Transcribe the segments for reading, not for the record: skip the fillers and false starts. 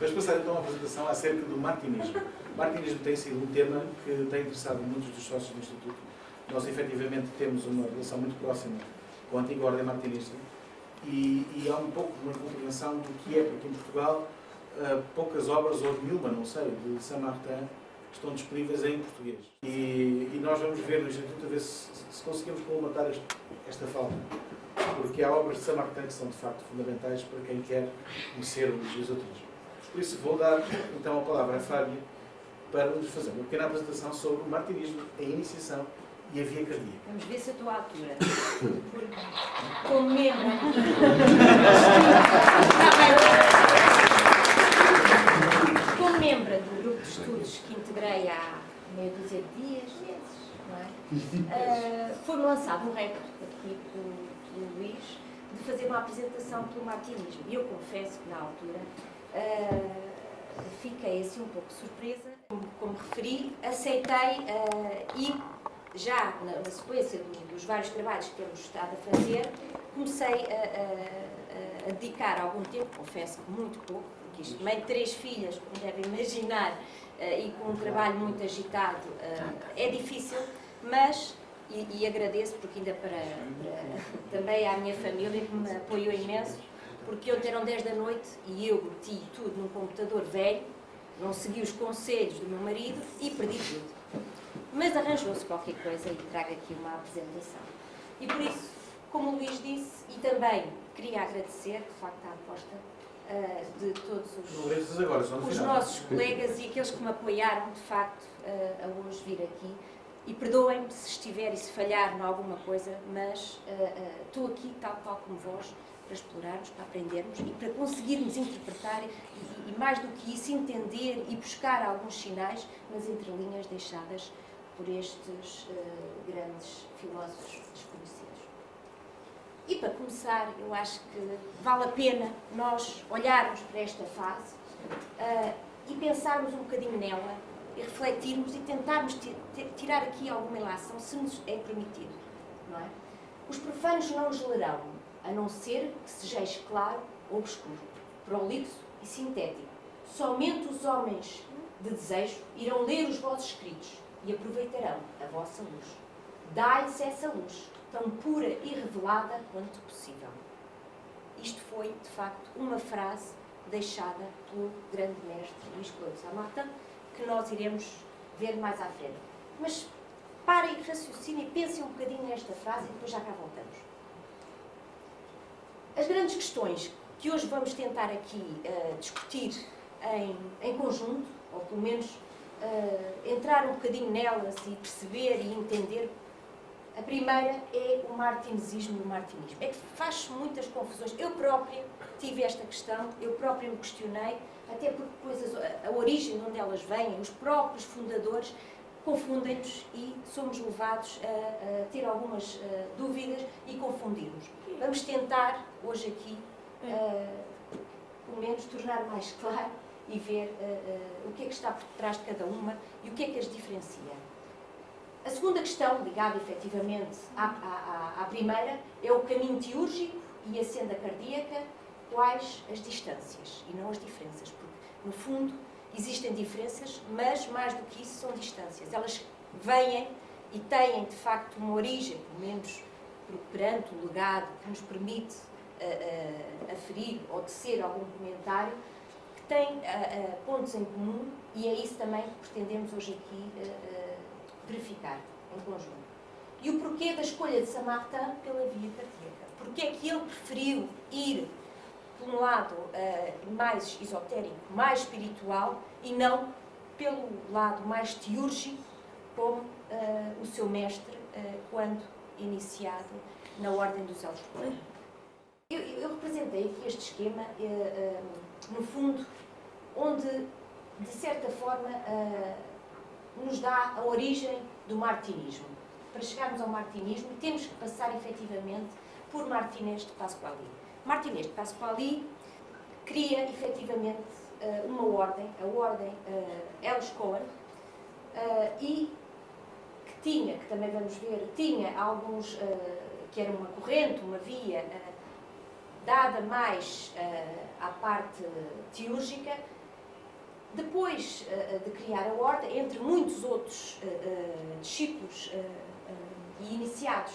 Vamos passar então à apresentação acerca do martinismo. O martinismo tem sido um tema que tem interessado muitos dos sócios do Instituto. Nós, efetivamente, temos uma relação muito próxima com a antiga ordem martinista e há um pouco uma compreensão do que é, porque em Portugal poucas obras, ou nenhuma, não sei, de Saint-Martin estão disponíveis em português. E nós vamos ver no Instituto a ver se conseguimos colmatar esta falta. Porque há obras de Saint-Martin que são, de facto, fundamentais para quem quer conhecer o esoterismo. Por isso, vou dar, então, a palavra à Fábia para nos fazer uma pequena apresentação sobre o martinismo, a iniciação e a via cardíaca. Vamos ver se eu estou à altura. Como membro... Como membro do grupo de estudos que integrei há meia dúzia de dias, meses, não é? Foi-me lançado um repto aqui pelo Luís de fazer uma apresentação pelo martinismo. E eu confesso que, na altura, fiquei assim um pouco surpresa. Como referi, aceitei e já na sequência dos vários trabalhos que temos estado a fazer, comecei a dedicar algum tempo, confesso que muito pouco, porque isto, mãe de 3 filhas, como devem imaginar, e com um trabalho muito agitado, é difícil, mas, e agradeço porque ainda para também à minha família que me apoiou imenso, porque ontem eram 10 da noite e eu meti tudo num computador velho, não segui os conselhos do meu marido e perdi tudo. Mas arranjou-se qualquer coisa e trago aqui uma apresentação. E por isso, como o Luís disse, e também queria agradecer, de facto, a aposta de todos os nossos colegas e aqueles que me apoiaram, de facto, a hoje vir aqui. E perdoem-me se estiver e se falhar em alguma coisa, mas estou aqui, tal como vós, para explorarmos, para aprendermos e para conseguirmos interpretar e mais do que isso, entender e buscar alguns sinais nas entrelinhas deixadas por estes grandes filósofos desconhecidos. E para começar, eu acho que vale a pena nós olharmos para esta fase e pensarmos um bocadinho nela e refletirmos e tentarmos tirar aqui alguma ilação, se nos é permitido, não é? Os profanos não os lerão, a não ser que sejais claro ou obscuro, prolixo e sintético. Somente os homens de desejo irão ler os vossos escritos e aproveitarão a vossa luz. Dai-lhes essa luz, tão pura e revelada quanto possível. Isto foi, de facto, uma frase deixada pelo grande mestre Luís Clodo Saint-Martin, que nós iremos ver mais à frente. Mas parem e raciocinem e pensem um bocadinho nesta frase e depois já cá voltamos. As grandes questões que hoje vamos tentar aqui discutir em conjunto, ou pelo menos entrar um bocadinho nelas e perceber e entender, a primeira é o martinesismo e o martinismo. É que faz muitas confusões. Eu própria tive esta questão, eu própria me questionei, até porque depois a origem de onde elas vêm, os próprios fundadores, confundem-nos e somos levados a ter algumas dúvidas e confundirmos. Vamos tentar, hoje aqui, pelo menos tornar mais claro e ver o que é que está por trás de cada uma e o que é que as diferencia. A segunda questão, ligada efetivamente à primeira, é o caminho teúrgico e a senda cardíaca, quais as distâncias e não as diferenças, porque, no fundo, existem diferenças, mas, mais do que isso, são distâncias. Elas vêm e têm, de facto, uma origem, pelo menos perante o legado que nos permite aferir ou tecer algum comentário, que tem pontos em comum e é isso também que pretendemos hoje aqui verificar em conjunto. E o porquê da escolha de Saint-Martin pela via cardíaca? Porque é que ele preferiu ir por um lado mais esotérico, mais espiritual, e não pelo lado mais teúrgico, como o seu mestre, quando iniciado na Ordem dos Elos. Eu representei aqui este esquema, no fundo, onde, de certa forma, nos dá a origem do martinismo. Para chegarmos ao martinismo, temos que passar, efetivamente, por Martinez de Pasquali. Martinez de Pasquali cria, efetivamente, uma ordem, a Ordem Elos Cohen, e que também vamos ver, tinha alguns, que era uma corrente, uma via, dada mais à parte teúrgica, Depois de criar a Ordem, entre muitos outros discípulos e iniciados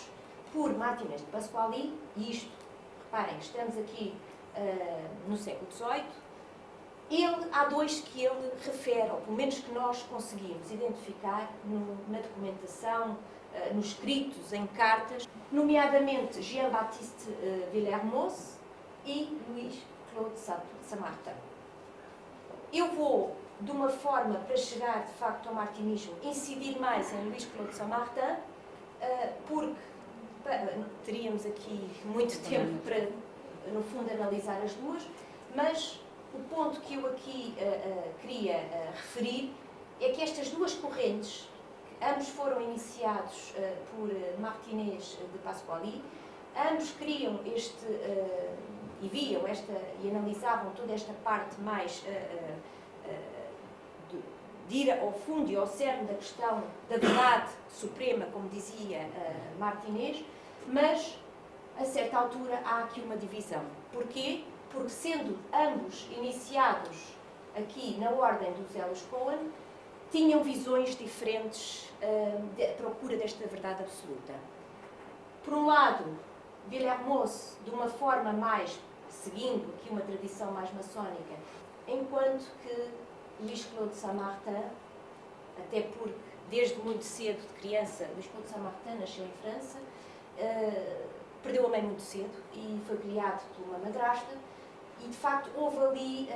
por Martinez de Pasquali, e isto, reparem, estamos aqui no século XVIII, há dois que ele refere, ou pelo menos que nós conseguimos identificar na documentação, nos escritos, em cartas, nomeadamente Jean-Baptiste Villermoz e Louis-Claude Saint-Martin. Eu vou, de uma forma para chegar de facto ao martinismo, incidir mais em Louis-Claude Saint-Martin, porque teríamos aqui muito tempo para, no fundo, analisar as duas, mas o ponto que eu aqui queria referir é que estas duas correntes, que ambos foram iniciados por Martinez de Pasquali, ambos criam e viam e analisavam toda esta parte mais de ir ao fundo e ao cerne da questão da verdade suprema, como dizia Martinez, mas a certa altura há aqui uma divisão. Porquê? Porque sendo ambos iniciados aqui na ordem dos Elos Cohen, tinham visões diferentes da procura desta verdade absoluta. Por um lado, Villermoz, de uma forma mais, seguindo aqui uma tradição mais maçónica, enquanto que Louis-Claude Saint-Martin, até porque desde muito cedo, de criança, Louis-Claude Saint-Martin nasceu em França, perdeu a mãe muito cedo e foi criado por uma madrasta, e de facto houve ali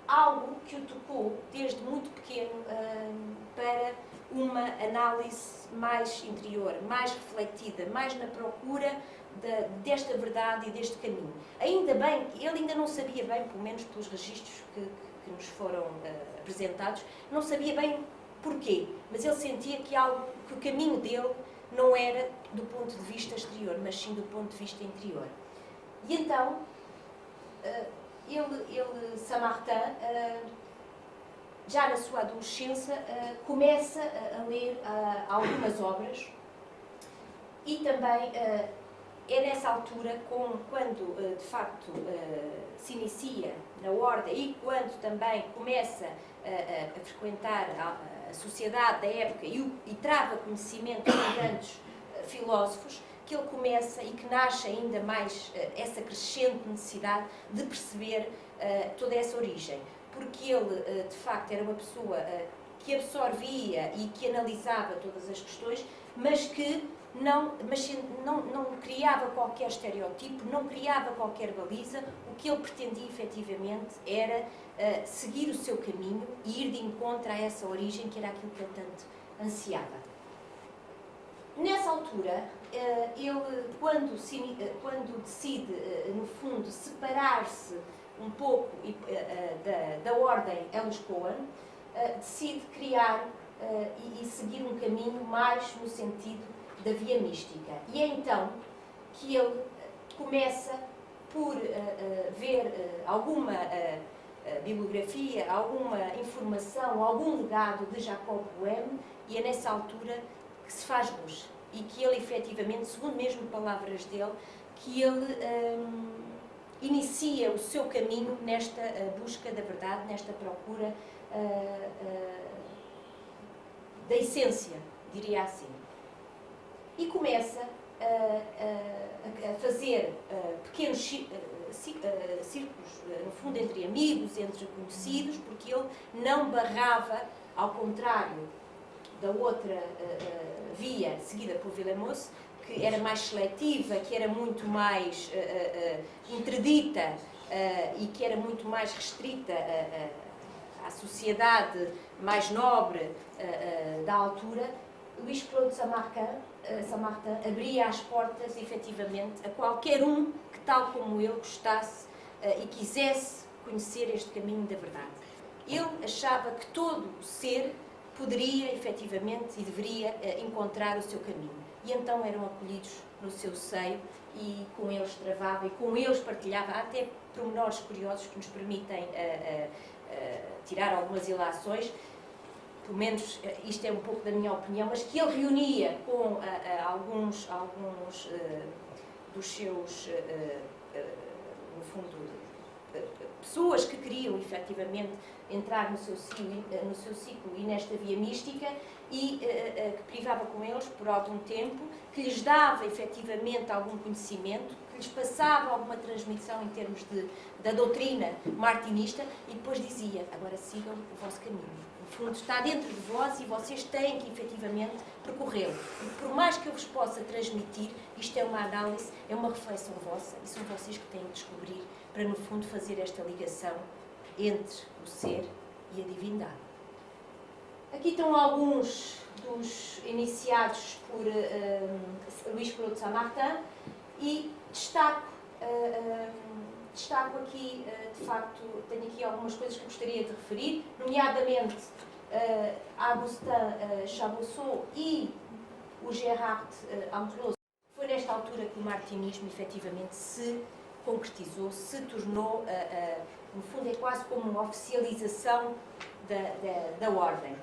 algo que o tocou desde muito pequeno para uma análise mais interior, mais refletida, mais na procura desta verdade e deste caminho. Ainda bem que ele ainda não sabia bem, pelo menos pelos registros que nos foram apresentados, não sabia bem porquê, mas ele sentia que o caminho dele não era do ponto de vista exterior, mas sim do ponto de vista interior. E então, Saint-Martin, já na sua adolescência, começa a ler algumas obras e também é nessa altura, quando de facto se inicia na ordem e quando também começa a frequentar a sociedade da época e trava conhecimento de grandes filósofos, que ele começa e que nasce ainda mais essa crescente necessidade de perceber toda essa origem. Porque ele, de facto, era uma pessoa que absorvia e que analisava todas as questões, mas que não criava qualquer estereotipo, não criava qualquer baliza. O que ele pretendia, efetivamente, era seguir o seu caminho e ir de encontro a essa origem, que era aquilo que ele tanto ansiava. Nessa altura, ele, quando decide, no fundo, separar-se um pouco da ordem Elos Cohen, decide criar e seguir um caminho mais no sentido da via mística. E é então que ele começa por ver alguma bibliografia, alguma informação, algum legado de Jacob Boehme, e é nessa altura que se faz luz. E que ele, efetivamente, segundo mesmo palavras dele, que ele inicia o seu caminho nesta busca da verdade, nesta procura da essência, diria assim. E começa a fazer pequenos círculos, no fundo, entre amigos, entre conhecidos, porque ele não barrava, ao contrário da outra via seguida por Villermoz, que era mais seletiva, que era muito mais interdita e que era muito mais restrita à sociedade mais nobre da altura. Louis-Claude Saint-Martin abria as portas, efetivamente, a qualquer um que, tal como ele, gostasse e quisesse conhecer este caminho da verdade. Ele achava que todo o ser poderia, efetivamente, e deveria encontrar o seu caminho. E então eram acolhidos no seu seio e com eles travava e com eles partilhava até pormenores curiosos que nos permitem tirar algumas ilações. Pelo menos isto é um pouco da minha opinião, mas que ele reunia com alguns dos seus, no fundo, pessoas que queriam efetivamente entrar no seu ciclo e nesta via mística, e que privava com eles por algum tempo, que lhes dava efetivamente algum conhecimento, que lhes passava alguma transmissão em termos da doutrina martinista, e depois dizia: agora sigam o vosso caminho. No fundo, está dentro de vós e vocês têm que efetivamente percorrê-lo. E por mais que eu vos possa transmitir, isto é uma análise, é uma reflexão vossa, e são vocês que têm que descobrir para, no fundo, fazer esta ligação entre o ser e a divindade. Aqui estão alguns dos iniciados por Luís Cros de Saint-Martin, e destaco aqui, de facto, tenho aqui algumas coisas que gostaria de referir, nomeadamente Augustin Chabousseau e o Gerard Anclos. Foi nesta altura que o martinismo efetivamente se concretizou, se tornou, no fundo é quase como uma oficialização da ordem.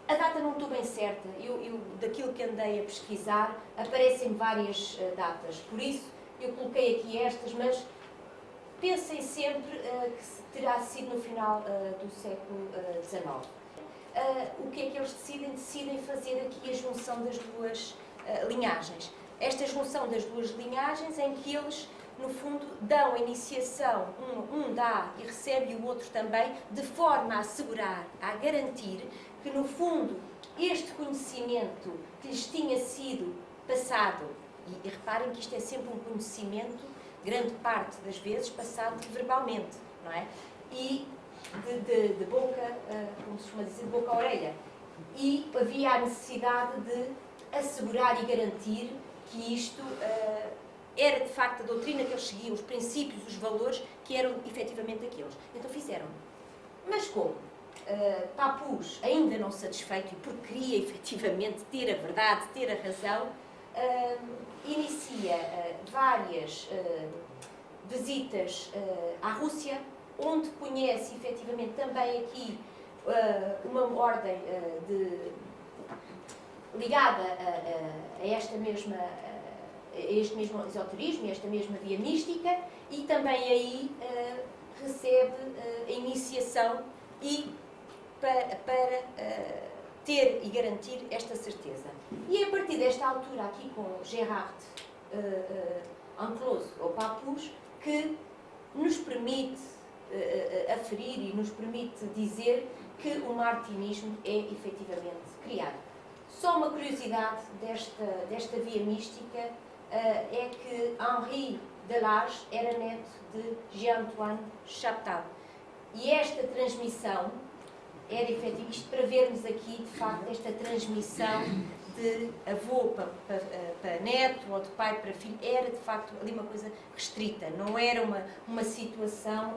A data não estou bem certa, eu daquilo que andei a pesquisar, aparecem várias datas, por isso eu coloquei aqui estas, mas pensem sempre que terá sido no final do século XIX. O que é que eles decidem? Decidem fazer aqui a junção das duas linhagens. Esta junção das duas linhagens em que eles, no fundo, dão a iniciação, um dá e recebe, e o outro também, de forma a assegurar, a garantir que, no fundo, este conhecimento que lhes tinha sido passado, e reparem que isto é sempre um conhecimento, grande parte das vezes, passado verbalmente, não é? E de boca, como se costuma dizer, de boca a orelha. E havia a necessidade de assegurar e garantir que isto era de facto a doutrina que eles seguiam, os princípios, os valores, que eram efetivamente aqueles. Então fizeram. Mas como Papus, ainda não satisfeito, e porque queria efetivamente ter a verdade, ter a razão, inicia várias visitas à Rússia, onde conhece efetivamente também aqui uma ordem ligada a este mesmo esoterismo, a esta mesma via mística, e também aí recebe a iniciação e para ter e garantir esta certeza. E é a partir desta altura, aqui com Gerard Anclos, ou Papus, que nos permite aferir e nos permite dizer que o martinismo é efetivamente criado. Só uma curiosidade desta via mística é que Henri Delage era neto de Jean-Antoine Chaptal. E esta transmissão era efetiva, isto para vermos aqui, de facto, esta transmissão de avô para neto ou de pai para filho, era de facto ali uma coisa restrita, não era uma situação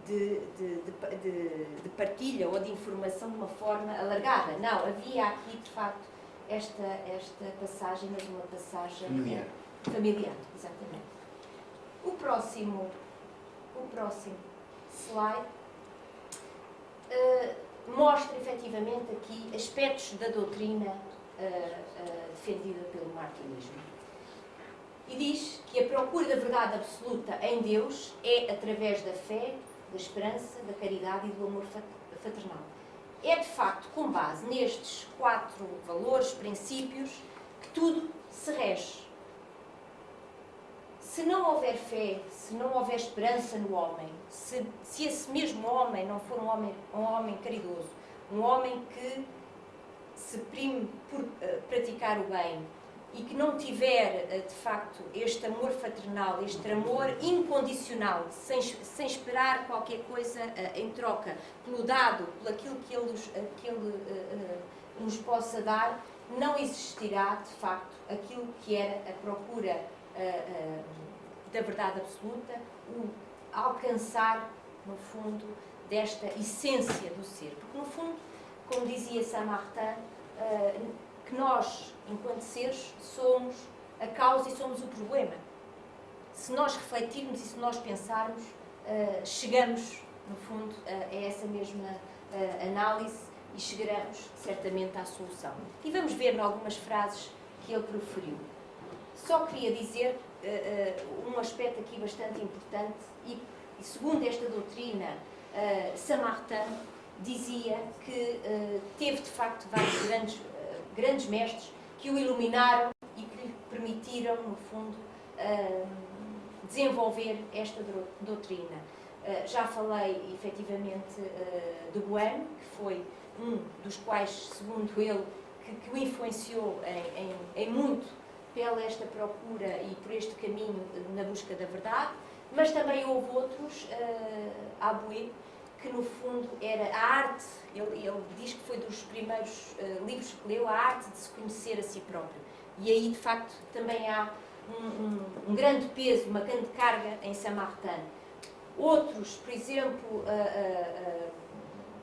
de partilha ou de informação de uma forma alargada. Não, havia aqui de facto esta passagem, mas uma passagem familiar, exatamente. O próximo slide mostra efetivamente aqui aspectos da doutrina defendida pelo martinismo. E diz que a procura da verdade absoluta em Deus é através da fé, da esperança, da caridade e do amor fraternal. É de facto com base nestes 4 valores, princípios, que tudo se rege. Se não houver fé, se não houver esperança no homem, se esse mesmo homem não for um homem caridoso, um homem que se prime por praticar o bem e que não tiver, de facto, este amor fraternal, este amor incondicional, sem esperar qualquer coisa em troca, pelo dado, por aquilo que ele nos possa dar, não existirá, de facto, aquilo que era a procura da verdade absoluta, o alcançar, no fundo, desta essência do ser. Porque, no fundo, como dizia Saint-Martin, que nós, enquanto seres, somos a causa e somos o problema. Se nós refletirmos e se nós pensarmos, chegamos, no fundo, a essa mesma análise e chegaremos, certamente, à solução. E vamos ver em algumas frases que ele proferiu. Só queria dizer um aspecto aqui bastante importante, e segundo esta doutrina, Saint-Martin dizia que teve de facto vários grandes mestres que o iluminaram e que lhe permitiram, no fundo, desenvolver esta doutrina. Já falei, efetivamente, de Bohème, que foi um dos quais, segundo ele, que o influenciou em muito pela esta procura e por este caminho na busca da verdade, mas também houve outros, Aboué, que no fundo era a arte, ele diz que foi dos primeiros livros que leu, a arte de se conhecer a si próprio. E aí, de facto, também há um grande peso, uma grande carga em Saint-Martin. Outros, por exemplo,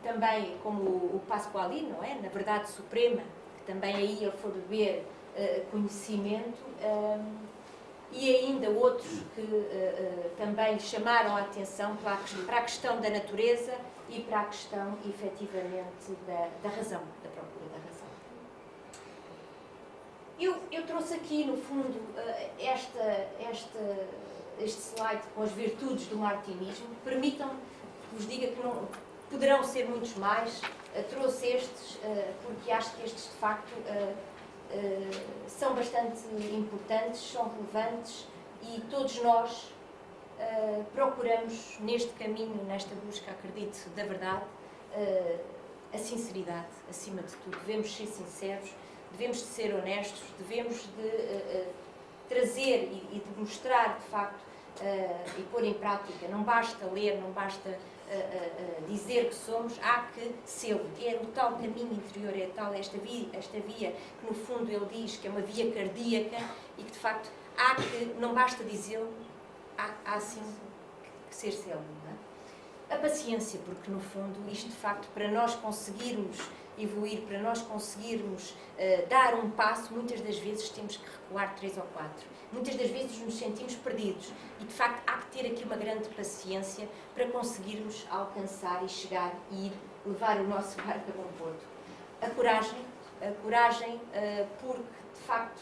também como o Pasquali, não é? Na Verdade Suprema, que também aí ele foi beber conhecimento, e ainda outros que também chamaram a atenção para a questão da natureza e para a questão, efetivamente, da razão, da procura da razão. Eu trouxe aqui, no fundo, este slide com as virtudes do martinismo. Permitam-me que vos diga que não poderão ser muitos mais. Trouxe estes porque acho que estes, de facto, são bastante importantes, são relevantes, e todos nós procuramos neste caminho, nesta busca, acredito, da verdade, a sinceridade, acima de tudo. Devemos ser sinceros, devemos de ser honestos, devemos de trazer e de mostrar, de facto, e pôr em prática. Não basta ler, não basta dizer que somos, há que ser. É o tal caminho interior, é tal esta via que no fundo ele diz que é uma via cardíaca e que de facto não basta dizê-lo, há sim que ser célebre. A paciência, porque no fundo isto de facto, para nós conseguirmos evoluir, para nós conseguirmos dar um passo, muitas das vezes temos que recuar 3 ou 4. Muitas das vezes nos sentimos perdidos e, de facto, há que ter aqui uma grande paciência para conseguirmos alcançar e chegar e ir levar o nosso barco a bom porto. A coragem, porque, de facto,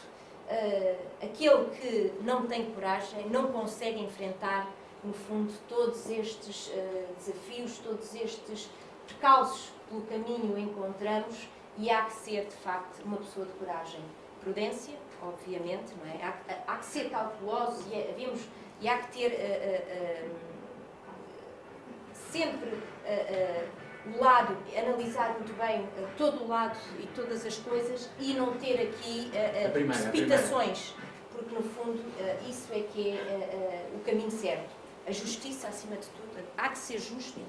aquele que não tem coragem não consegue enfrentar, no fundo, todos estes desafios, todos estes percalços que pelo caminho encontramos, e há que ser, de facto, uma pessoa de coragem. Prudência, obviamente, não é? Há que ser cautelosos e há que ter sempre o lado, analisar muito bem todo o lado e todas as coisas, e não ter aqui precipitações, porque no fundo isso é que é o caminho certo. A justiça, acima de tudo, há que ser justo.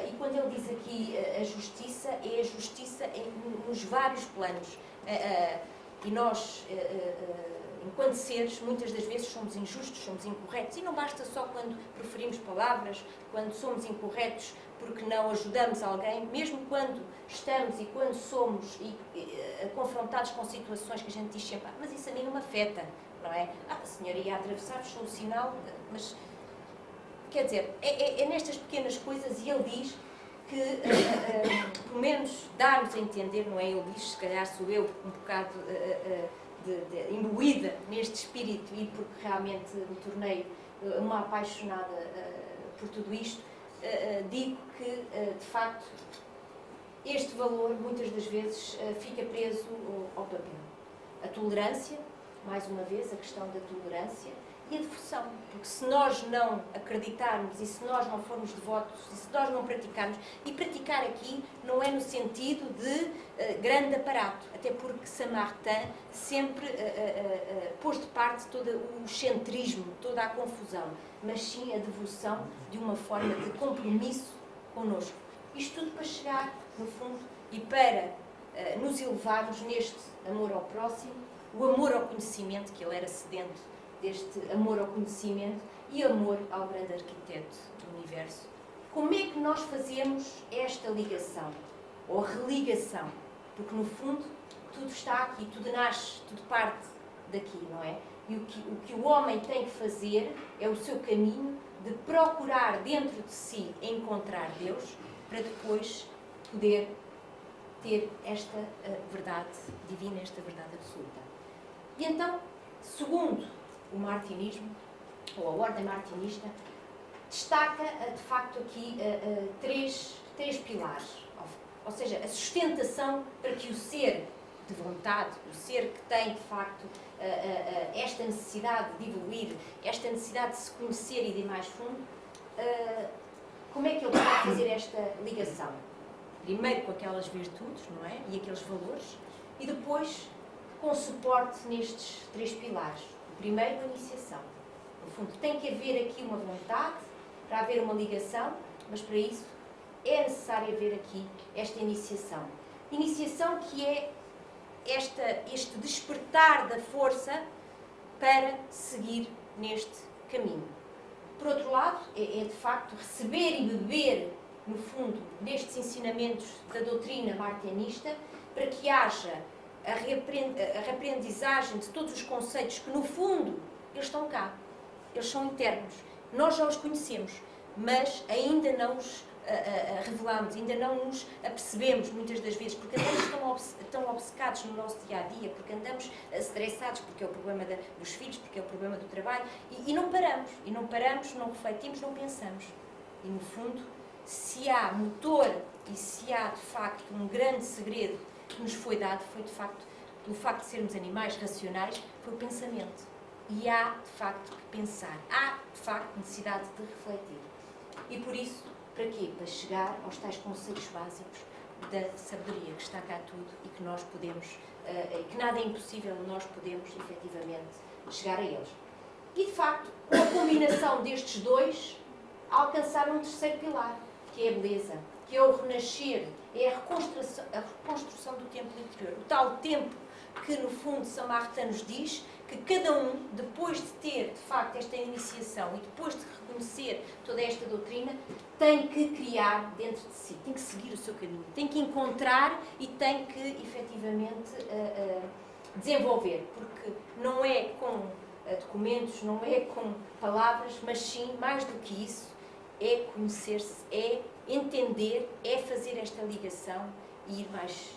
E quando ele diz aqui a justiça, é a justiça nos vários planos. E nós, enquanto seres, muitas das vezes somos injustos, somos incorretos. E não basta só quando preferimos palavras, quando somos incorretos porque não ajudamos alguém, mesmo quando estamos e quando somos confrontados com situações que a gente diz sempre, mas isso a mim não me afeta, não é? A senhora ia atravessar, fechou o sinal, mas... Quer dizer, é nestas pequenas coisas, e ele diz que, pelo menos, dar-nos a entender, não é? Ele diz, se calhar sou eu um bocado imbuída neste espírito, e porque realmente me tornei uma apaixonada por tudo isto, digo que, de facto, este valor, muitas das vezes, fica preso ao papel. A tolerância, mais uma vez, a questão da tolerância, e a devoção, porque se nós não acreditarmos e se nós não formos devotos e se nós não praticarmos, e praticar aqui não é no sentido de grande aparato, até porque Saint-Martin sempre pôs de parte todo o centrismo, toda a confusão, mas sim a devoção de uma forma de compromisso connosco. Isto tudo para chegar, no fundo, e para nos elevarmos neste amor ao próximo, o amor ao conhecimento, que ele era sedento deste amor ao conhecimento e amor ao grande arquiteto do universo. Como é que nós fazemos esta ligação, ou religação? Porque, no fundo, tudo está aqui, tudo nasce, tudo parte daqui, não é? E o que o homem tem que fazer é o seu caminho de procurar dentro de si encontrar Deus, para depois poder ter esta verdade divina, esta verdade absoluta. E então, segundo o martinismo, ou a ordem martinista, destaca, de facto, aqui três pilares. Ou seja, a sustentação para que o ser de vontade, o ser que tem, de facto, esta necessidade de evoluir, esta necessidade de se conhecer e de ir mais fundo, como é que ele pode fazer esta ligação? Primeiro com aquelas virtudes, não é? E aqueles valores, e depois com suporte nestes três pilares. O primeiro, a iniciação. No fundo, tem que haver aqui uma vontade para haver uma ligação, mas para isso é necessário haver aqui esta iniciação. Iniciação que é este despertar da força para seguir neste caminho. Por outro lado, é de facto receber e beber, no fundo, nestes ensinamentos da doutrina martinista, para que haja a reaprendizagem de todos os conceitos que, no fundo, eles estão cá. Eles são internos. Nós já os conhecemos, mas ainda não os revelamos, ainda não nos apercebemos muitas das vezes, porque andamos tão obcecados no nosso dia-a-dia, porque andamos estressados, porque é o problema dos filhos, porque é o problema do trabalho, e não paramos, não refletimos, não pensamos. E, no fundo, se há motor e se há, de facto, um grande segredo que nos foi dado, foi, de facto, pelo facto de sermos animais racionais, foi o pensamento. E há, de facto, que pensar. Há, de facto, necessidade de refletir. E, por isso, para quê? Para chegar aos tais conceitos básicos da sabedoria, que está cá tudo e que nós podemos, que nada é impossível, nós podemos, efetivamente, chegar a eles. E, de facto, com a combinação destes dois, alcançar um terceiro pilar, que é a beleza, que é o renascer, é a reconstrução do tempo interior. O tal tempo que, no fundo, Samartã nos diz que cada um, depois de ter, de facto, esta iniciação e depois de reconhecer toda esta doutrina, tem que criar dentro de si, tem que seguir o seu caminho, tem que encontrar e tem que, efetivamente, desenvolver, porque não é com documentos, não é com palavras, mas sim, mais do que isso, é conhecer-se, é entender, é fazer esta ligação e ir mais,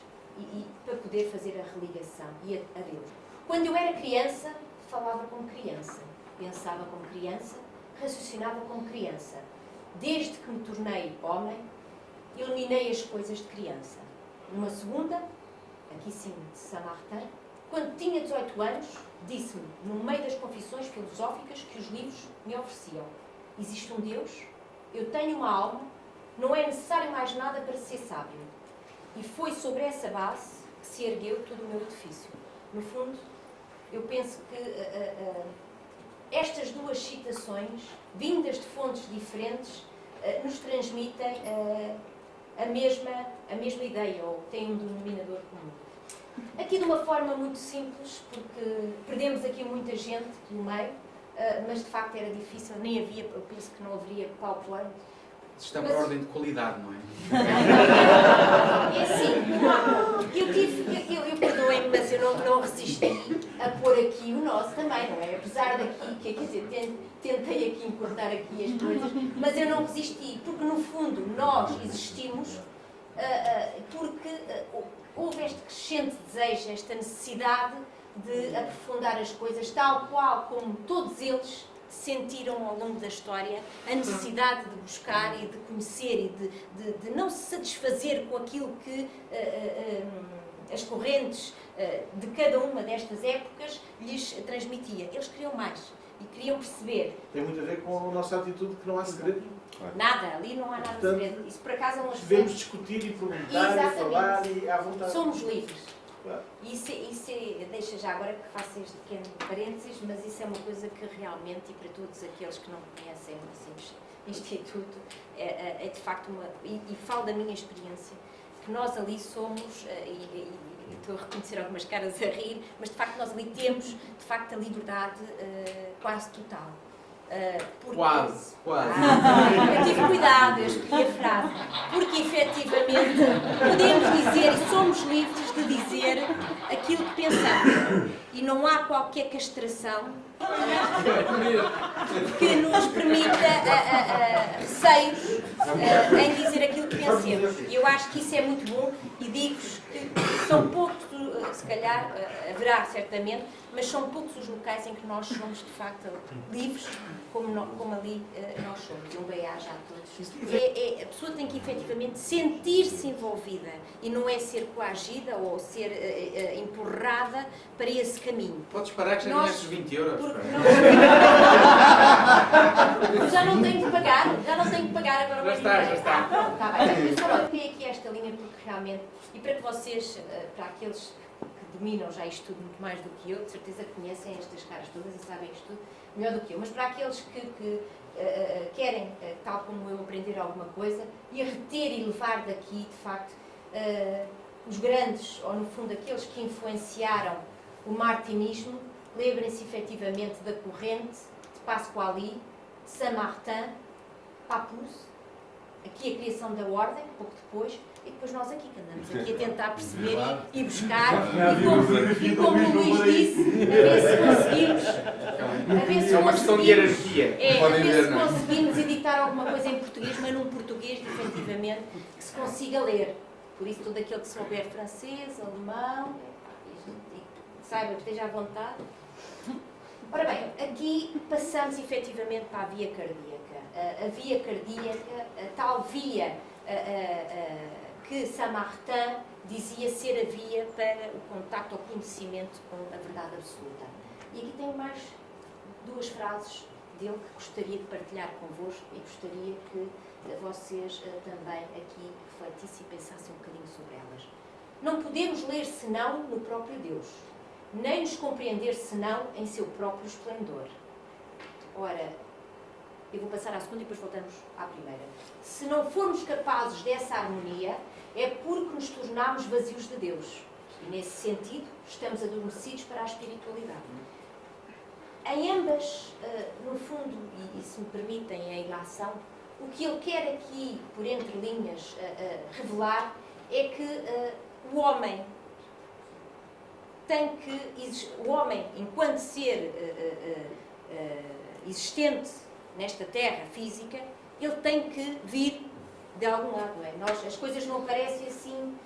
para poder fazer a religação e a Deus. Quando eu era criança, falava como criança, pensava como criança, raciocinava como criança. Desde que me tornei homem, eliminei as coisas de criança. Numa segunda, aqui sim, de Samartã, quando tinha 18 anos, disse-me, no meio das confissões filosóficas que os livros me ofereciam: existe um Deus, eu tenho uma alma, não é necessário mais nada para ser sábio. E foi sobre essa base que se ergueu todo o meu edifício. No fundo, eu penso que estas duas citações, vindas de fontes diferentes, nos transmitem a mesma ideia, ou têm um denominador comum. Aqui de uma forma muito simples, porque perdemos aqui muita gente no meio, mas de facto era difícil, nem havia, eu penso que não haveria PowerPoint. Está por ordem de qualidade, não é? É assim, eu perdoem-me, mas eu não resisti a pôr aqui o nosso também, não é? Apesar daqui, quer dizer, tentei aqui encurtar aqui as coisas, mas eu não resisti, porque no fundo nós existimos porque houve este crescente desejo, esta necessidade de aprofundar as coisas, tal qual como todos eles sentiram ao longo da história a necessidade de buscar e de conhecer e de não se satisfazer com aquilo que as correntes de cada uma destas épocas lhes transmitia. Eles queriam mais e queriam perceber. Tem muito a ver com a nossa atitude que não há segredo. Nada, ali não há nada de segredo. Isso por acaso é um aspecto. Devemos discutir e perguntar e falar e à vontade. Somos livres. Claro. Isso deixa já agora que faço este pequeno parênteses, mas isso é uma coisa que realmente, e para todos aqueles que não conhecem o Instituto, é de facto e falo da minha experiência, que nós ali somos, e estou a reconhecer algumas caras a rir, mas de facto nós ali temos, de facto, a liberdade quase total. Quase. Eu tive cuidado, eu escolhi a frase, porque efetivamente podemos dizer e somos livres de dizer aquilo que pensamos e não há qualquer castração que nos permita receios em dizer aquilo que pensamos. E eu acho que isso é muito bom e digo-vos que são poucos se calhar haverá certamente, mas são poucos os locais em que nós somos de facto livres, como ali nós somos. Um bem-aja a todos. A pessoa tem que efetivamente sentir-se envolvida e não é ser coagida ou ser empurrada para esse caminho. Podes parar que já ganhaste 20 euros. Já não tenho que pagar agora. Já está. Pronto, está bem. Eu só botei aqui esta linha porque realmente, e para que vocês, para aqueles que dominam já isto tudo muito mais do que eu, de certeza que conhecem estas caras todas e sabem isto tudo melhor do que eu, mas para aqueles que querem, tal como eu, aprender alguma coisa e a reter e levar daqui, de facto, os grandes, ou no fundo aqueles que influenciaram o martinismo, lembrem-se efetivamente da corrente de Pasquali, de Saint-Martin, Papus, aqui a criação da ordem, pouco depois, e depois nós aqui que andamos aqui a tentar perceber e buscar, e como o Luís disse, a ver se conseguimos, É uma questão de hierarquia. a ver se conseguimos editar alguma coisa em português, mas num português, efetivamente, que se consiga ler. Por isso, todo aquele que souber francês, alemão, e saiba, esteja à vontade. Ora bem, aqui passamos efetivamente para a via cardíaca. A via cardíaca, a tal via que Saint-Martin dizia ser a via para o contacto ou conhecimento com a verdade absoluta. E aqui tenho mais duas frases dele que gostaria de partilhar convosco e gostaria que vocês também aqui refletissem e pensassem um bocadinho sobre elas. Não podemos ler senão no próprio Deus, nem nos compreender senão em seu próprio esplendor. Ora, eu vou passar à segunda e depois voltamos à primeira. Se não formos capazes dessa harmonia, é porque nos tornamos vazios de Deus. E nesse sentido, estamos adormecidos para a espiritualidade. Em ambas, no fundo, e se me permitem a ilação, o que ele quer aqui, por entre linhas, revelar é que o homem tem que, o homem, enquanto ser existente nesta terra física, ele tem que vir de algum lado, não é? As coisas não aparecem assim,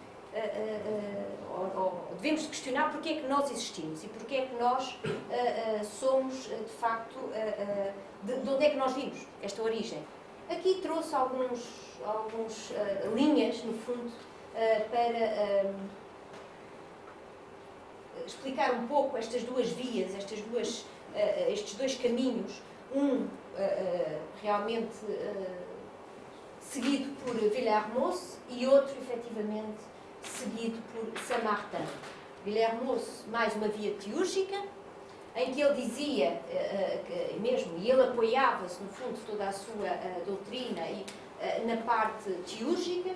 ou devemos questionar porque é que nós existimos e porque é que nós somos, de facto, de onde é que nós vimos esta origem. Aqui trouxe alguns linhas, no fundo, para explicar um pouco estas duas vias, estes dois caminhos, realmente seguido por Villermoz e outro, efetivamente, seguido por Saint-Martin. Villermoz, mais uma via teúrgica, em que ele dizia, e ele apoiava-se, no fundo, toda a sua doutrina na parte teúrgica,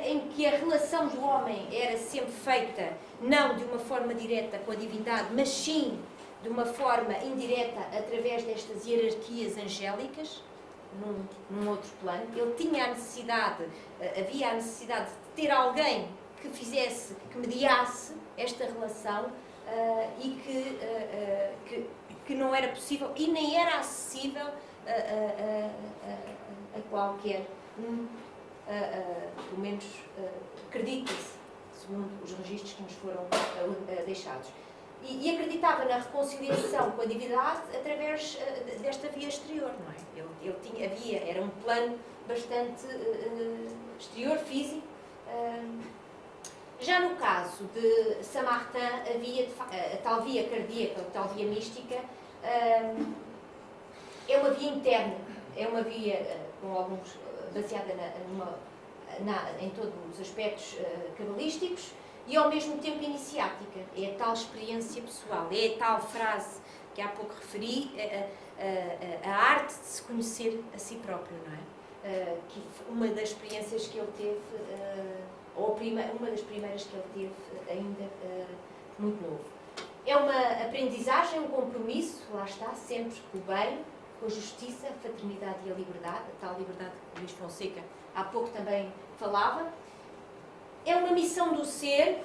em que a relação do homem era sempre feita, não de uma forma direta com a divindade, mas sim de uma forma indireta através destas hierarquias angélicas, num outro plano. Ele tinha a necessidade, havia a necessidade de ter alguém que fizesse, que mediasse esta relação e que não era possível e nem era acessível a qualquer pelo menos acredita-se, segundo os registros que nos foram deixados. E acreditava na reconciliação com a divindade através desta via exterior, não é? Ele era um plano bastante exterior, físico. Já no caso de Saint-Martin, havia a tal via cardíaca, a tal via mística, é uma via interna, é uma via com alguns baseada em todos os aspectos cabalísticos e ao mesmo tempo iniciática. É a tal experiência pessoal, é a tal frase que há pouco referi, a arte de se conhecer a si próprio, não é? Que uma das experiências que ele teve, ou uma das primeiras que ele teve ainda muito novo. É uma aprendizagem, um compromisso, lá está, sempre com o bem, com a justiça, a fraternidade e a liberdade, a tal liberdade que Luís Fonseca há pouco também falava. É uma missão do ser,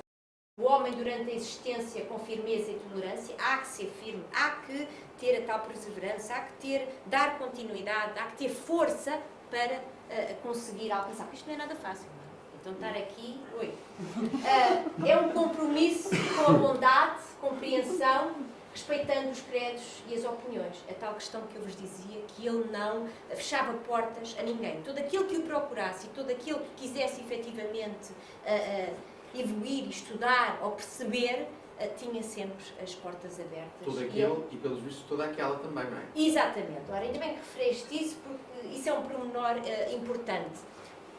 o homem durante a existência com firmeza e tolerância, há que ser firme, há que ter a tal perseverança, há que dar continuidade, há que ter força para conseguir alcançar. Isto não é nada fácil, não é? Então estar aqui, oi. É um compromisso com a bondade, compreensão, respeitando os credos e as opiniões. A tal questão que eu vos dizia, que ele não fechava portas a ninguém. Todo aquele que o procurasse e todo aquele que quisesse efetivamente evoluir, estudar ou perceber, tinha sempre as portas abertas. Todo aquele e, pelos vistos, toda aquela também, não é? Exatamente. Ora, ainda bem que referiste isso, porque isso é um pormenor importante.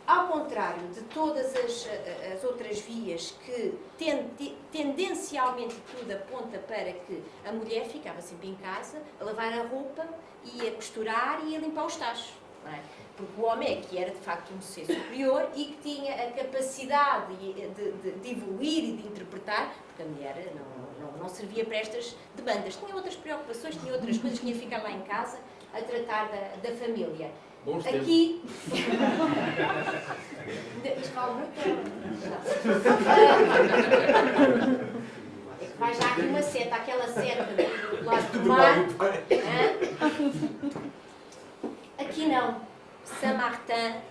Ao contrário de todas as outras vias que tendencialmente tudo aponta para que a mulher ficava sempre em casa a lavar a roupa e a costurar e a limpar os tachos, não é? Porque o homem é que era de facto um ser superior e que tinha a capacidade de evoluir e de interpretar, porque a mulher não servia para estas demandas, tinha outras preocupações, tinha outras coisas, tinha que ficar lá em casa a tratar da família. Bons Aqui. Isto vale muito. É que vai já aqui uma seta, aquela seta do lado do mar. Aqui não. Saint-Martin,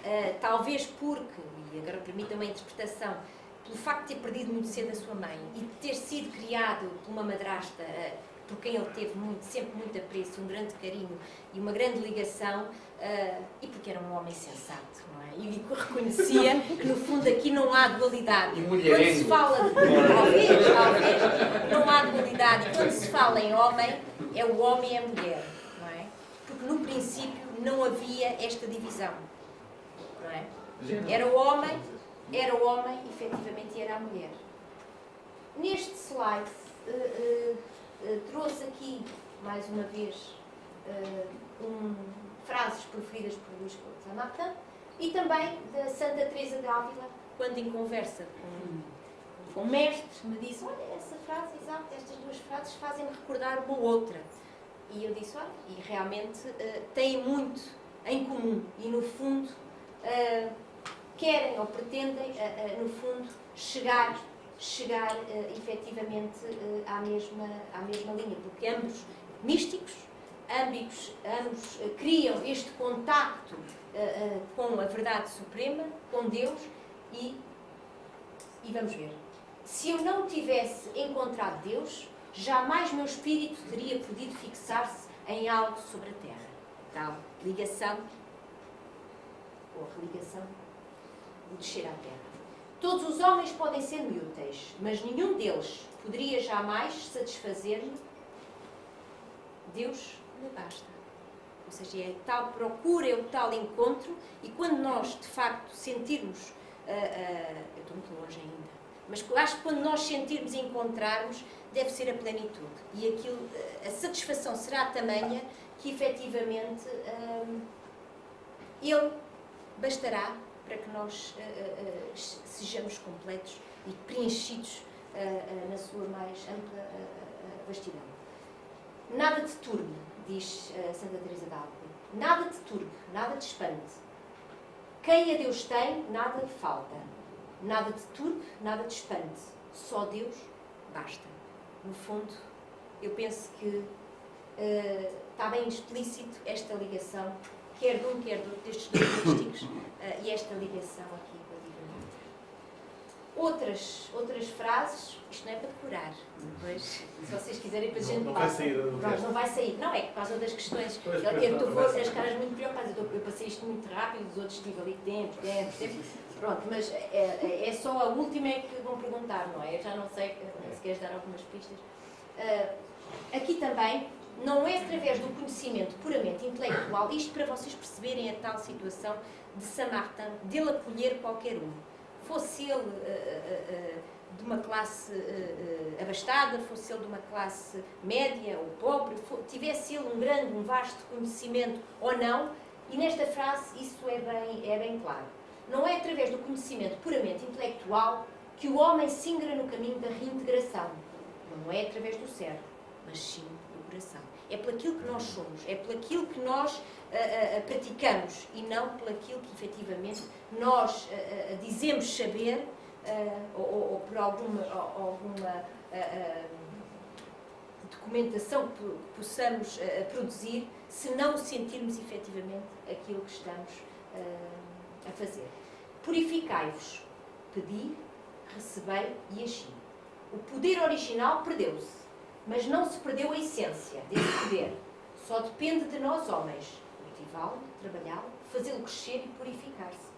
talvez porque, e agora permita-me a interpretação, pelo facto de ter perdido muito cedo a sua mãe e de ter sido criado por uma madrasta por quem ele teve sempre muito apreço, um grande carinho e uma grande ligação, e porque era um homem sensato, não é? E reconhecia que no fundo aqui não há dualidade. E Quando se fala de... talvez, não há dualidade. E quando se fala em homem, é o homem e a mulher, não é? Porque no princípio não havia esta divisão, não é? Era o homem, efetivamente, e era a mulher. Neste slide, trouxe aqui, mais uma vez, frases preferidas por Luís Saint-Martin e também da Santa Teresa de Ávila, quando em conversa com mestres, me disse: olha, essa frase, exato, estas duas frases fazem-me recordar uma outra. E eu disse: olha, e realmente têm muito em comum e, no fundo, querem ou pretendem, no fundo, chegar efetivamente à mesma linha, porque ambos místicos, ambos criam este contacto com a verdade suprema, com Deus, e vamos ver. Se eu não tivesse encontrado Deus, jamais meu espírito teria podido fixar-se em algo sobre a terra. Tal ligação, ou religação, de descer à terra. Todos os homens podem ser inúteis, mas nenhum deles poderia jamais satisfazer-me. Deus me basta. Ou seja, é tal procura, é o tal encontro, e quando nós, de facto, sentirmos... eu estou muito longe ainda, mas acho que quando nós sentirmos e encontrarmos, deve ser a plenitude. E aquilo, a satisfação será tamanha que, efetivamente, Ele bastará para que nós sejamos completos e preenchidos na sua mais ampla vastidão. Nada te turbe, diz Santa Teresa de Ávila. Nada te turbe, nada te espante. Quem a Deus tem, nada lhe falta. Nada te turbe, nada te espante. Só Deus basta. No fundo, eu penso que está bem explícito esta ligação, quer de um, quer de outro, destes dois místicos, e esta ligação aqui com a divindade. Outras frases, isto não é para decorar, depois, se vocês quiserem, depois a gente passa. Não vai sair. Não é por causa das questões. Eu estou as caras muito preocupadas, eu passei isto muito rápido, os outros tive ali tempo. Pronto, mas é só a última é que vão perguntar, não é? Eu já não sei, se queres dar algumas pistas. Aqui também, não é através do conhecimento puramente intelectual, isto para vocês perceberem a tal situação de Saint-Martin, dele acolher qualquer um. Fosse ele de uma classe abastada, fosse ele de uma classe média ou pobre, tivesse ele um vasto conhecimento ou não, e nesta frase isso é bem claro. Não é através do conhecimento puramente intelectual que o homem se ingra no caminho da reintegração. Não é através do cérebro, mas sim do coração. É pelaquilo que nós somos, é pelaquilo que nós praticamos e não pelaquilo que efetivamente nós dizemos saber ou por alguma documentação que possamos produzir, se não sentirmos efetivamente aquilo que estamos a fazer. Purificai-vos pedi, recebei e achei. O poder original perdeu-se, mas não se perdeu a essência desse poder. Só depende de nós, homens, cultivá-lo, trabalhá-lo, fazê-lo crescer e purificar-se.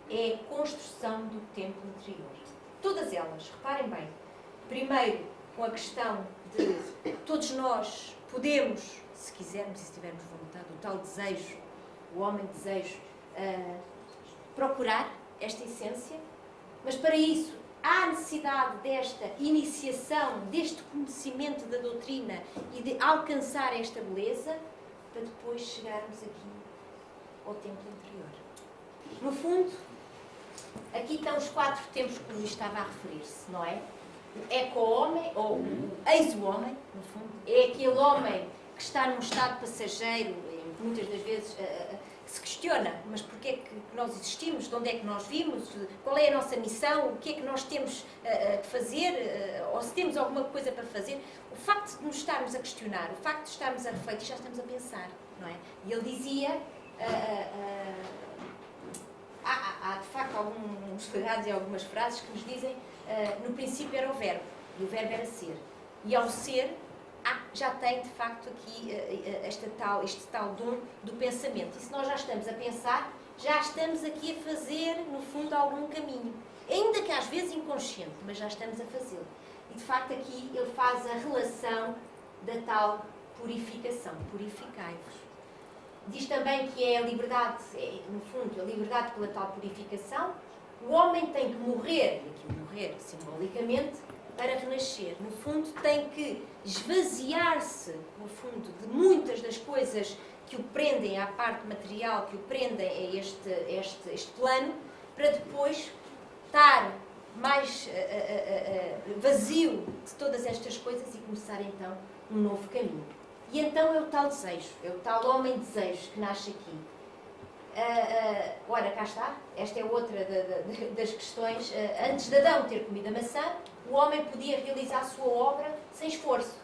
É a construção do templo interior. Todas elas, reparem bem, primeiro com a questão de todos nós podemos, se quisermos e se tivermos vontade, o tal desejo, o homem desejo, procurar esta essência, mas para isso há necessidade desta iniciação, deste conhecimento da doutrina e de alcançar esta beleza para depois chegarmos aqui ao templo interior. No fundo, aqui estão os 4 tempos que o Luís estava a referir-se, não é? O eco-homem, ou o ex-homem, no fundo, é aquele homem que está num estado passageiro e muitas das vezes se questiona, mas porquê é que nós existimos, de onde é que nós vimos, qual é a nossa missão, o que é que nós temos de fazer, ou se temos alguma coisa para fazer. O facto de nos estarmos a questionar, o facto de estarmos a refletir, já estamos a pensar, não é? E ele dizia, há de facto alguns pegados e algumas frases que nos dizem, no princípio era o verbo, e o verbo era ser. E ao ser, já tem de facto aqui este tal dom do pensamento. E se nós já estamos a pensar, já estamos aqui a fazer, no fundo, algum caminho. Ainda que às vezes inconsciente, mas já estamos a fazê-lo. E de facto aqui ele faz a relação da tal purificação. Purificai-vos. Diz também que é a liberdade, no fundo, a liberdade pela tal purificação. O homem tem que morrer, e aqui morrer simbolicamente, para renascer. No fundo, tem que esvaziar-se, no fundo, de muitas das coisas que o prendem à parte material, que o prendem a este plano, para depois estar mais vazio de todas estas coisas e começar então um novo caminho. E então é o tal desejo, é o tal homem-desejo que nasce aqui. Ora, cá está, esta é outra das questões. Antes de Adão ter comido a maçã, o homem podia realizar a sua obra sem esforço.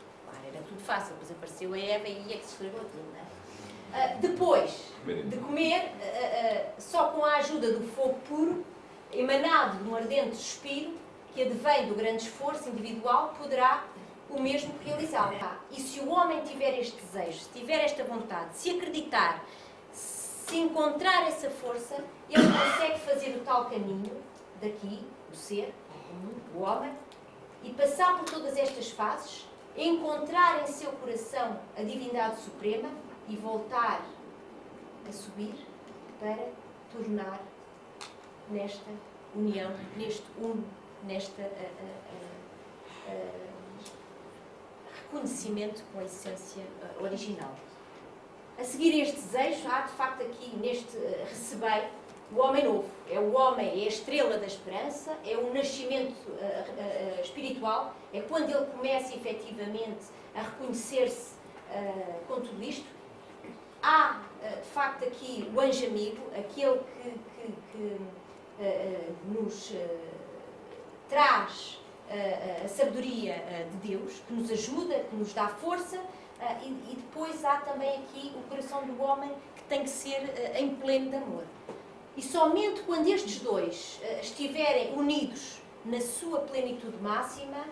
Era tudo fácil, depois apareceu a Eva e é que se estragou tudo, não é? Depois de comer, só com a ajuda do fogo puro, emanado de um ardente suspiro, que advém do grande esforço individual, poderá o mesmo realizá-lo. E se o homem tiver este desejo, se tiver esta vontade, se acreditar, se encontrar essa força, ele consegue fazer o tal caminho daqui, o ser, o homem, e passar por todas estas fases, encontrar em seu coração a divindade suprema e voltar a subir para tornar nesta união, neste neste reconhecimento com a essência original. A seguir este desejo, há de facto aqui neste recebei o homem novo. É o homem, é a estrela da esperança, é o nascimento espiritual, é quando ele começa efetivamente a reconhecer-se com tudo isto. Há, de facto, aqui o anjo amigo, aquele que nos traz a sabedoria de Deus, que nos ajuda, que nos dá força, e depois há também aqui o coração do homem que tem que ser em pleno de amor. E somente quando estes dois estiverem unidos na sua plenitude máxima,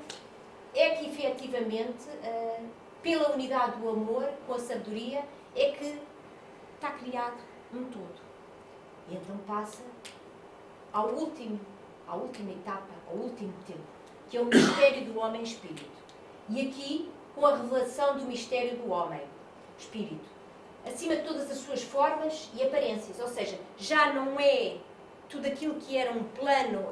é que efetivamente, pela unidade do amor, com a sabedoria, é que está criado um todo. E então passa à última etapa, ao último tempo, que é o mistério do homem-espírito. E aqui, com a revelação do mistério do homem-espírito, acima de todas as suas formas e aparências, ou seja, já não é tudo aquilo que era um plano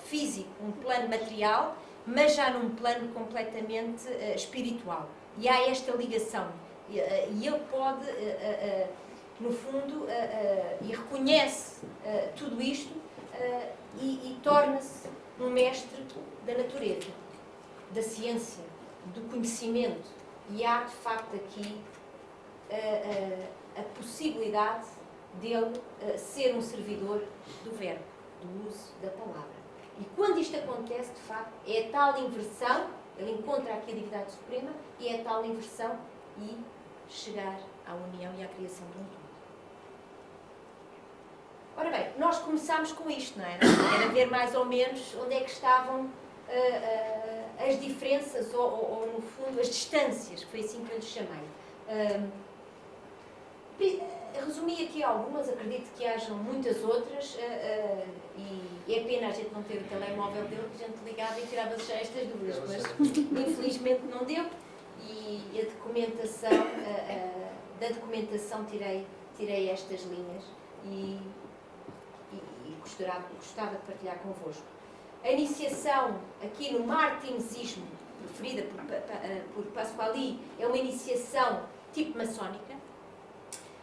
físico, um plano material, mas já num plano completamente espiritual. E há esta ligação. E ele pode, no fundo, e reconhece tudo isto e torna-se um mestre da natureza, da ciência, do conhecimento. E há, de facto, aqui a possibilidade dele ser um servidor do verbo, do uso da palavra. E quando isto acontece, de facto, é a tal inversão, ele encontra aqui a divindade suprema, e é a tal inversão e chegar à união e à criação de um todo. Ora bem, nós começámos com isto, não é? Era ver mais ou menos onde é que estavam as diferenças ou, no fundo, as distâncias, que foi assim que eu lhes chamei. Resumi aqui algumas, acredito que hajam muitas outras, e é pena a gente não ter o telemóvel dele, que a gente ligava e tirava já estas dúvidas, mas infelizmente não deu, e a documentação, da documentação tirei estas linhas e gostava de partilhar convosco. A iniciação aqui no martinesismo, referida por Pasquali, é uma iniciação tipo maçónica,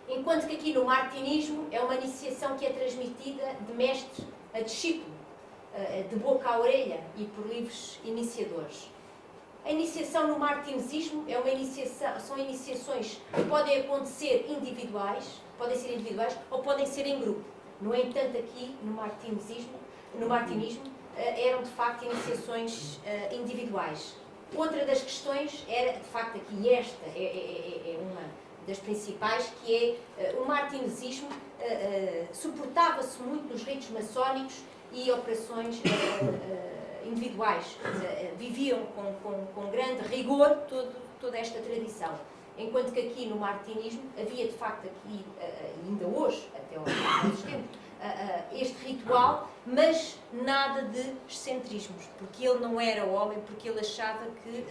enquanto que aqui no martinismo é uma iniciação que é transmitida de mestre a discípulo, de boca a orelha e por livres iniciadores. A iniciação no martinesismo é uma iniciação, são iniciações que podem acontecer individuais, podem ser individuais ou podem ser em grupo. No entanto, aqui no martinismo, eram de facto iniciações individuais. Outra das questões era, de facto, aqui esta é uma das principais, que é o martinesismo suportava-se muito nos ritos maçónicos e operações individuais. Viviam com grande rigor toda esta tradição. Enquanto que aqui no martinismo havia, de facto, aqui, ainda hoje, até ao nosso tempo, este ritual, mas nada de excentrismos, porque ele não era homem, porque ele achava que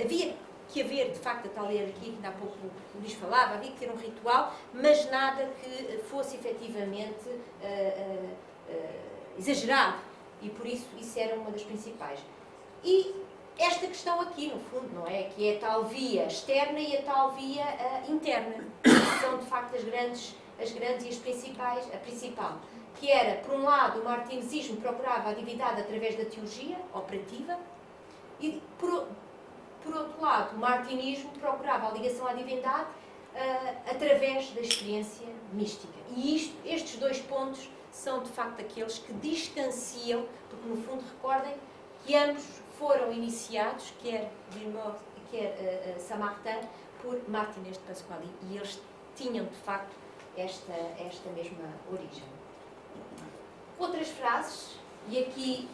havia que haver, de facto, a tal hierarquia que há pouco o Luís falava, havia que ter um ritual, mas nada que fosse efetivamente exagerado, e por isso era uma das principais. E esta questão aqui, no fundo, não é? Que é a tal via externa e a tal via interna, que são, de facto, as grandes e as principais, a principal, que era, por um lado, o martinesismo procurava a divindade através da teologia operativa, e, por outro lado, o martinismo procurava a ligação à divindade através da experiência mística. E estes dois pontos são, de facto, aqueles que distanciam, porque, no fundo, recordem que ambos foram iniciados, quer Vimoz, quer Saint-Martin, por Martinez de Pasquali, e eles tinham, de facto, esta mesma origem. Outras frases, e aqui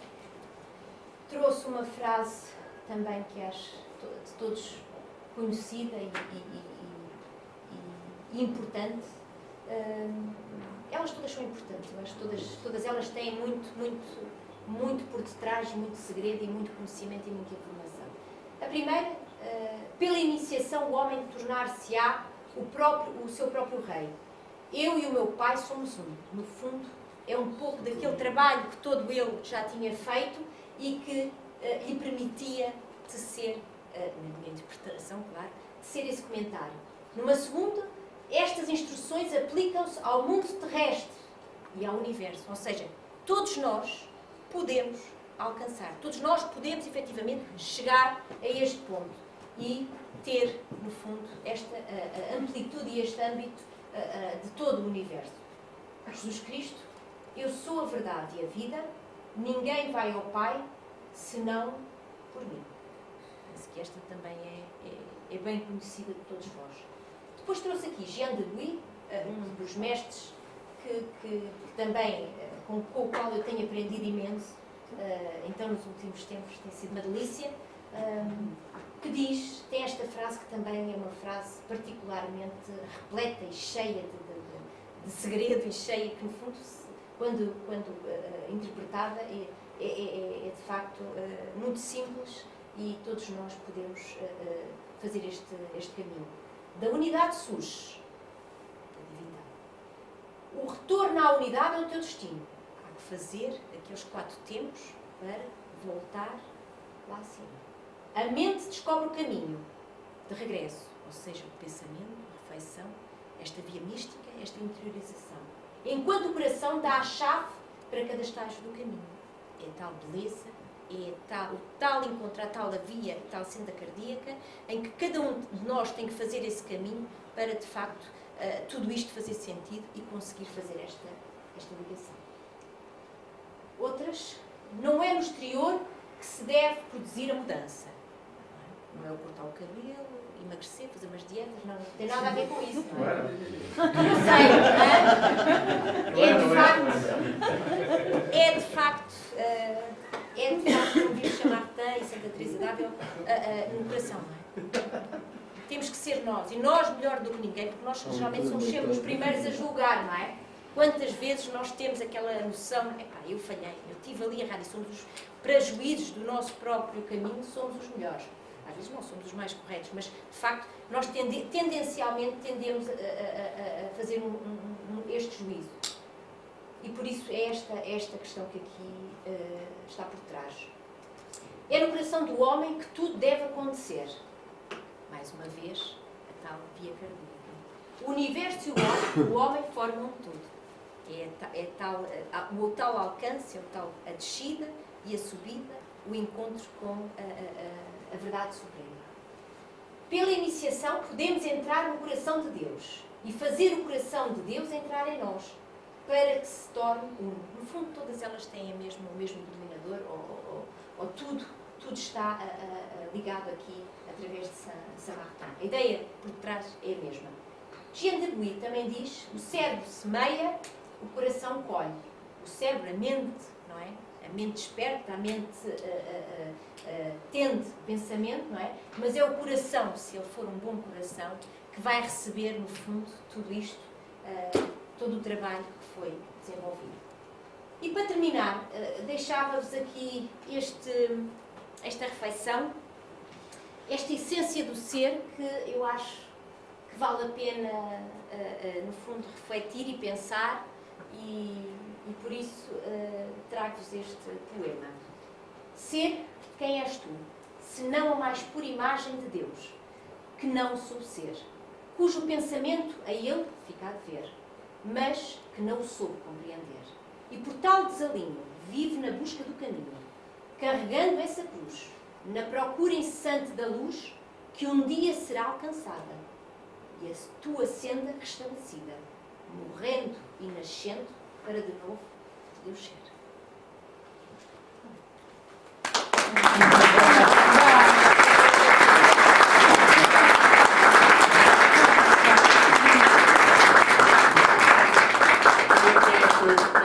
trouxe uma frase também que acho de todos conhecida e importante. Elas todas são importantes, eu acho que todas elas têm muito por detrás, muito segredo e muito conhecimento e muita informação. A primeira, pela iniciação o homem tornar-se-á o seu próprio rei. Eu e o meu pai somos um. No fundo, é um pouco daquele trabalho que todo ele já tinha feito e que lhe permitia tecer, na minha interpretação, claro, tecer esse comentário. Numa segunda, estas instruções aplicam-se ao mundo terrestre e ao universo. Ou seja, todos nós podemos alcançar, todos nós podemos efetivamente chegar a este ponto e ter, no fundo, esta amplitude e este âmbito de todo o universo. Jesus Cristo, eu sou a verdade e a vida, ninguém vai ao Pai senão por mim. Penso que esta também é bem conhecida de todos vós. Depois trouxe aqui Jean de Louis, um dos mestres que também, com o qual eu tenho aprendido imenso, então nos últimos tempos tem sido uma delícia, que tem esta frase que também é uma frase particularmente repleta e cheia de segredo e cheia que, no fundo, quando interpretada, é de facto muito simples e todos nós podemos fazer este caminho. Da unidade surge a divindade. O retorno à unidade é o teu destino. Há que fazer aqueles 4 tempos para voltar lá acima. A mente descobre o caminho de regresso, ou seja, o pensamento, a reflexão, esta via mística, esta interiorização. Enquanto o coração dá a chave para cada estágio do caminho. É tal beleza, é tal encontrar tal a via, tal senda cardíaca, em que cada um de nós tem que fazer esse caminho para, de facto, tudo isto fazer sentido e conseguir fazer esta ligação. Outras, não é no exterior que se deve produzir a mudança. Não é o cortar o cabelo emagrecer, fazer umas dietas, não tem nada a ver com isso, não é? Não Eu sei, é de facto, como diz Chamartin e Santa Teresa d'Ávila, no coração, não é? Temos que ser nós, e nós melhor do que ninguém, porque nós geralmente somos sempre os primeiros a julgar, não é? Quantas vezes nós temos aquela noção, epá, eu falhei, eu estive ali errado, e somos os prejuízos do nosso próprio caminho, somos os melhores. Às vezes não somos os mais corretos, mas, de facto, nós tendencialmente tendemos a fazer este juízo. E por isso é esta questão que aqui está por trás. É no coração do homem que tudo deve acontecer. Mais uma vez, a tal via cardíaca. O universo e o homem formam tudo. O tal alcance, a descida e a subida, o encontro com a verdade suprema. Pela iniciação podemos entrar no coração de Deus e fazer o coração de Deus entrar em nós, para que se torne um. No fundo, todas elas têm o mesmo denominador, ou tudo está ligado aqui através de Saint-Martin. A ideia por trás é a mesma. Jean de Bouy também diz: o cérebro semeia, o coração colhe. O cérebro, a mente, não é? A mente desperta, a mente tende o pensamento, não é? Mas é o coração, se ele for um bom coração, que vai receber, no fundo, tudo isto, todo o trabalho que foi desenvolvido. E para terminar, deixava-vos aqui esta reflexão, esta essência do ser, que eu acho que vale a pena, no fundo, refletir e pensar, e por isso trago-vos este poema. Ser, quem és tu, senão a mais pura imagem de Deus, que não sou ser, cujo pensamento a ele fica a dever, mas que não o soube compreender. E por tal desalinho vive na busca do caminho, carregando essa cruz, na procura incessante da luz, que um dia será alcançada, e a tua senda restabelecida, morrendo e nascendo, para de novo Deus ser.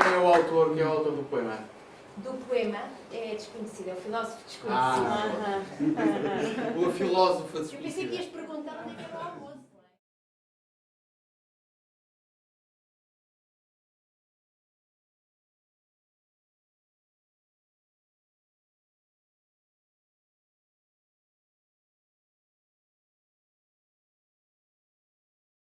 Quem é o autor do poema? Do poema é desconhecido, é o filósofo desconhecido. O filósofo Eu pensei que ias perguntar onde é que era o almoço.